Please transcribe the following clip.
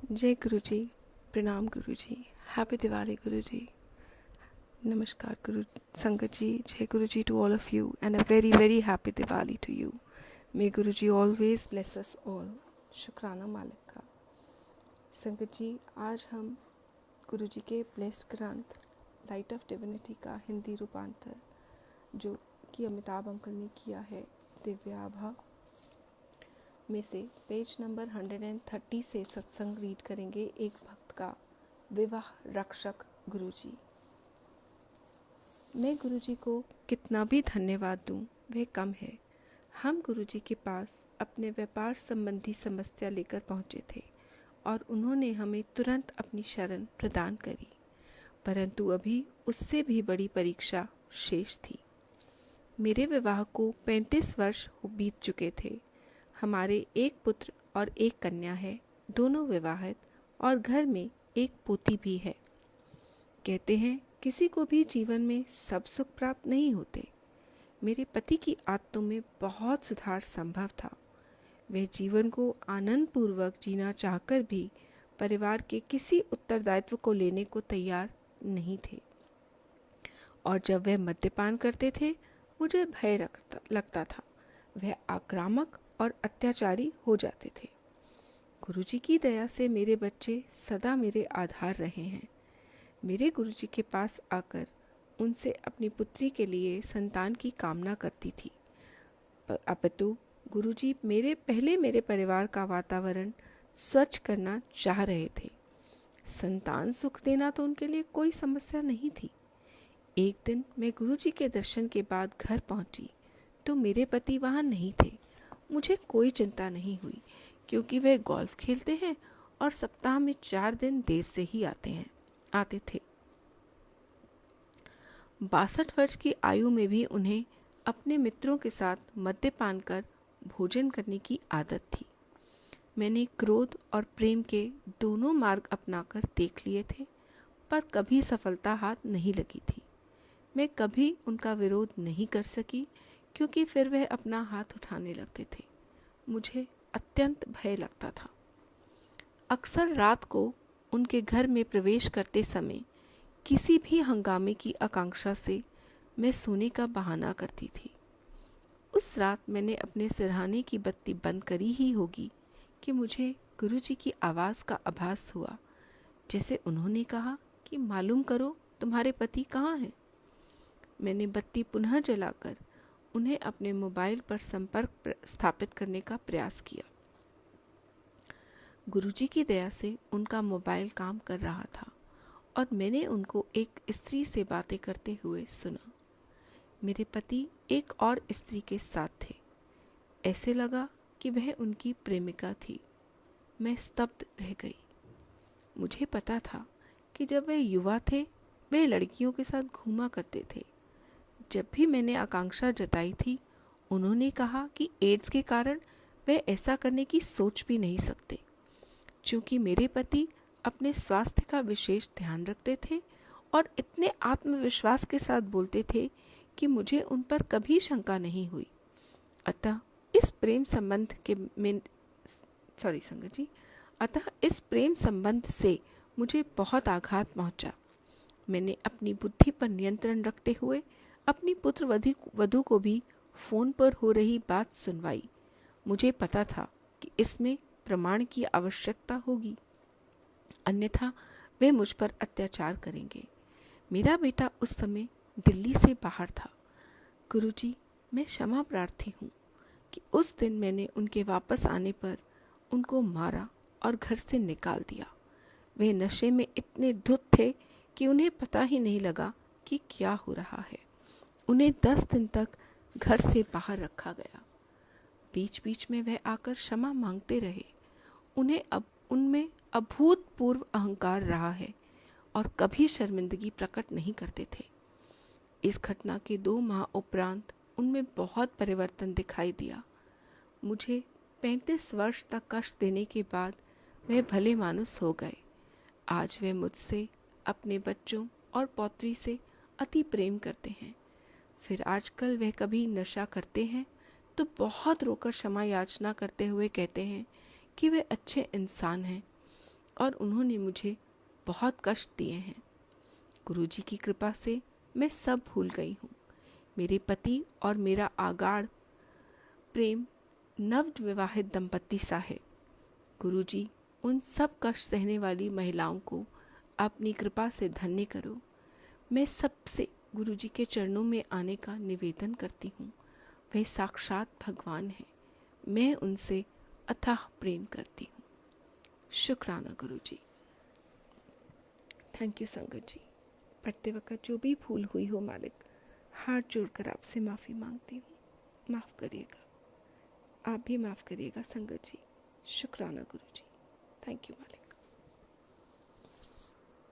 जय गुरु जी, प्रणाम गुरु जी, हैप्पी दिवाली गुरु जी, नमस्कार गुरु संगत जी, जय Guru ji to all of you and a very very happy Diwali to you. May Guru ji always bless us all. शुक्राना मालिक का। संगत जी, आज हम गुरु जी के ब्लेस्ड ग्रंथ लाइट ऑफ डिविनिटी का हिंदी रूपांतर जो कि अमिताभ अंकल ने किया है दिव्याभा में से पेज नंबर 130 से सत्संग रीड करेंगे। एक भक्त का विवाह रक्षक गुरुजी। मैं गुरुजी को कितना भी धन्यवाद दूं वह कम है। हम गुरुजी के पास अपने व्यापार संबंधी समस्या लेकर पहुंचे थे और उन्होंने हमें तुरंत अपनी शरण प्रदान करी, परंतु अभी उससे भी बड़ी परीक्षा शेष थी। मेरे विवाह को 35 वर्ष बीत चुके थे। हमारे एक पुत्र और एक कन्या है, दोनों विवाहित, और घर में एक पोती भी है। कहते हैं किसी को भी जीवन में सब सुख प्राप्त नहीं होते। मेरे पति की आदतों में बहुत सुधार संभव था। वे जीवन को आनंद पूर्वक जीना चाहकर भी परिवार के किसी उत्तरदायित्व को लेने को तैयार नहीं थे, और जब वह मद्यपान करते थे मुझे भय लगता था। वह आक्रामक और अत्याचारी हो जाते थे। गुरुजी की दया से मेरे बच्चे सदा मेरे आधार रहे हैं। मेरे गुरुजी के पास आकर उनसे अपनी पुत्री के लिए संतान की कामना करती थी, अपितु गुरुजी मेरे परिवार का वातावरण स्वच्छ करना चाह रहे थे। संतान सुख देना तो उनके लिए कोई समस्या नहीं थी। एक दिन मैं गुरुजी के दर्शन के बाद घर पहुंची तो मेरे पति वहां नहीं थे। मुझे कोई चिंता नहीं हुई, क्योंकि वे गोल्फ खेलते हैं और सप्ताह में 4 दिन देर से ही आते थे। 62 वर्ष की आयु में भी उन्हें अपने मित्रों के साथ मद्यपान कर भोजन करने की आदत थी। मैंने क्रोध और प्रेम के दोनों मार्ग अपनाकर देख लिए थे, पर कभी सफलता हाथ नहीं लगी थी। मैं कभी उनका विरोध नहीं कर सकी, क्योंकि फिर वह अपना हाथ उठाने लगते थे। मुझे अत्यंत भय लगता था। अक्सर रात को उनके घर में प्रवेश करते समय किसी भी हंगामे की आकांक्षा से मैं सोने का बहाना करती थी। उस रात मैंने अपने सिरहाने की बत्ती बंद करी ही होगी कि मुझे गुरुजी की आवाज़ का आभास हुआ, जैसे उन्होंने कहा कि मालूम करो तुम्हारे पति कहाँ हैं। मैंने बत्ती पुनः जलाकर उन्हें अपने मोबाइल पर संपर्क स्थापित करने का प्रयास किया। गुरुजी की दया से उनका मोबाइल काम कर रहा था और मैंने उनको एक स्त्री से बातें करते हुए सुना। मेरे पति एक और स्त्री के साथ थे। ऐसे लगा कि वह उनकी प्रेमिका थी। मैं स्तब्ध रह गई। मुझे पता था कि जब वे युवा थे वे लड़कियों के साथ घूमा करते थे। जब भी मैंने आकांक्षा जताई थी, उन्होंने कहा कि एड्स के कारण वे ऐसा करने की सोच भी नहीं सकते, क्योंकि मेरे पति अपने स्वास्थ्य का विशेष ध्यान रखते थे और इतने आत्मविश्वास के साथ बोलते थे कि मुझे उन पर कभी शंका नहीं हुई। अतः इस प्रेम संबंध से मुझे बहुत आघात पहुंचा। मैंने अपनी बुद्धि पर नियंत्रण रखते हुए अपनी पुत्र वधू को भी फोन पर हो रही बात सुनवाई। मुझे पता था कि इसमें प्रमाण की आवश्यकता होगी, अन्यथा वे मुझ पर अत्याचार करेंगे। मेरा बेटा उस समय दिल्ली से बाहर था। गुरुजी, मैं क्षमा प्रार्थी हूँ कि उस दिन मैंने उनके वापस आने पर उनको मारा और घर से निकाल दिया। वे नशे में इतने धुत थे कि उन्हें पता ही नहीं लगा कि क्या हो रहा है। उन्हें 10 दिन तक घर से बाहर रखा गया। बीच बीच में वह आकर क्षमा मांगते रहे। उनमें अभूतपूर्व अहंकार रहा है और कभी शर्मिंदगी प्रकट नहीं करते थे। इस घटना के 2 माह उपरांत उनमें बहुत परिवर्तन दिखाई दिया। मुझे 35 वर्ष तक कष्ट देने के बाद वह भले मानुस हो गए। आज वे मुझसे, अपने बच्चों और पौत्री से अति प्रेम करते हैं। फिर आजकल वह कभी नशा करते हैं तो बहुत रोकर क्षमा याचना करते हुए कहते हैं कि वे अच्छे इंसान हैं। और उन्होंने मुझे बहुत कष्ट दिए हैं। गुरुजी की कृपा से मैं सब भूल गई हूँ। मेरे पति और मेरा आगाढ़ प्रेम नवविवाहित दंपत्ति सा है। गुरुजी, उन सब कष्ट सहने वाली महिलाओं को अपनी कृपा से धन्य करो। मैं सबसे गुरुजी के चरणों में आने का निवेदन करती हूँ। वे साक्षात भगवान हैं। मैं उनसे अथाह प्रेम करती हूँ। शुक्राना गुरुजी। थैंक यू संगत जी। पढ़ते वक्त जो भी भूल हुई हो मालिक, हाथ जोड़कर आपसे माफ़ी मांगती हूँ। माफ़ करिएगा, आप भी माफ़ करिएगा संगत जी। शुक्राना गुरुजी। थैंक यू मालिक।